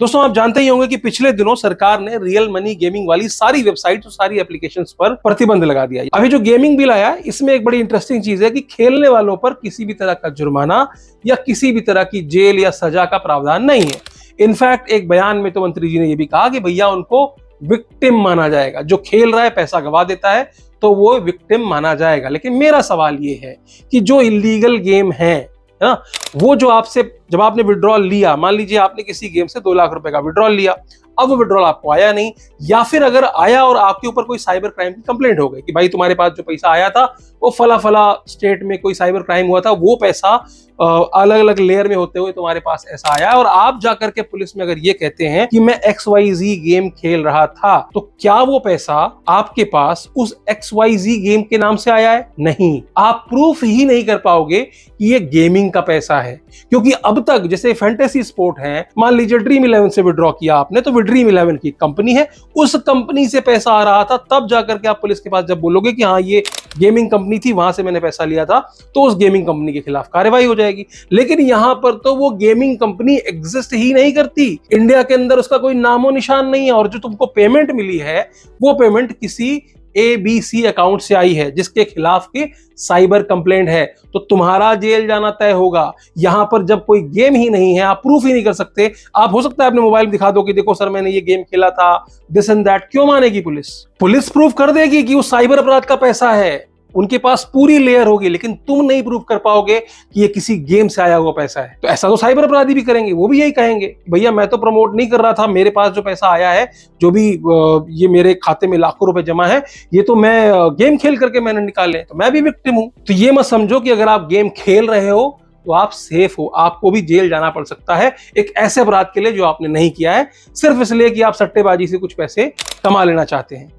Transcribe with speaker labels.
Speaker 1: दोस्तों आप जानते ही होंगे कि पिछले दिनों सरकार ने रियल मनी गेमिंग वाली सारी वेबसाइट और सारी एप्लीकेशंस पर प्रतिबंध लगा दिया। अभी जो गेमिंग बिल आया है इसमें एक बड़ी इंटरेस्टिंग चीज है कि खेलने वालों पर किसी भी तरह का जुर्माना या किसी भी तरह की जेल या सजा का प्रावधान नहीं है। इनफैक्ट एक बयान में तो मंत्री जी ने यह भी कहा कि भैया उनको विक्टिम माना जाएगा, जो खेल रहा है पैसा गवा देता है तो वो विक्टिम माना जाएगा। लेकिन मेरा सवाल ये है कि जो इलीगल गेम है ना, वो जो आपसे जब आपने विड्रॉल लिया, मान लीजिए आपने किसी गेम से 2 लाख रुपए का विड्रॉल लिया, अब वो विड्रॉल आपको आया नहीं, या फिर अगर आया और आपके ऊपर कोई साइबर क्राइम की कंप्लेंट हो गई कि भाई तुम्हारे पास जो पैसा आया था वो फला फला स्टेट में कोई साइबर क्राइम हुआ था, वो पैसा अलग अलग लेयर में होते हुए तुम्हारे पास ऐसा आया, और आप जाकर के पुलिस में अगर ये कहते हैं कि मैं XYZ गेम खेल रहा था, तो क्या वो पैसा आपके पास उस XYZ गेम के नाम से आया है? नहीं, आप प्रूफ ही नहीं कर पाओगे कि ये गेमिंग का पैसा है। क्योंकि अब तक जैसे फैंटेसी स्पोर्ट है, मान लीजिए ड्रीम 11 से विड्रॉ किया आपने, तो ड्रीम 11 की कंपनी है, उस कंपनी से पैसा आ रहा था, तब जाकर के आप पुलिस के पास जब बोलोगे कि हाँ ये गेमिंग कंपनी थी, वहां से मैंने पैसा लिया था, तो उस गेमिंग कंपनी के खिलाफ कार्रवाई हो जाएगी। लेकिन यहां पर तो वो गेमिंग कंपनी एग्जिस्ट ही नहीं करती, इंडिया के अंदर उसका कोई नामो निशान नहीं है, और जो तुमको पेमेंट मिली है वो पेमेंट किसी ABC अकाउंट से आई है जिसके खिलाफ की साइबर कंप्लेंट है, तो तुम्हारा जेल जाना तय होगा। यहां पर जब कोई गेम ही नहीं है, आप प्रूफ ही नहीं कर सकते, आप हो सकता है अपने मोबाइल में दिखा दो कि देखो सर मैंने ये गेम खेला था, दिस एंड दैट, क्यों मानेगी पुलिस? पुलिस प्रूफ कर देगी कि वो साइबर अपराध का पैसा है, उनके पास पूरी लेयर होगी, लेकिन तुम नहीं प्रूफ कर पाओगे कि ये किसी गेम से आया हुआ पैसा है। तो ऐसा तो साइबर अपराधी भी करेंगे, वो भी यही कहेंगे भैया मैं तो प्रमोट नहीं कर रहा था, मेरे पास जो पैसा आया है, जो भी ये मेरे खाते में लाखों रुपए जमा है, ये तो मैं गेम खेल करके मैंने निकाले, तो मैं भी विक्टिम हूं। तो ये मत समझो कि अगर आप गेम खेल रहे हो तो आप सेफ हो, आपको भी जेल जाना पड़ सकता है एक ऐसे अपराध के लिए जो आपने नहीं किया है, सिर्फ इसलिए कि आप सट्टेबाजी से कुछ पैसे कमा लेना चाहते हैं।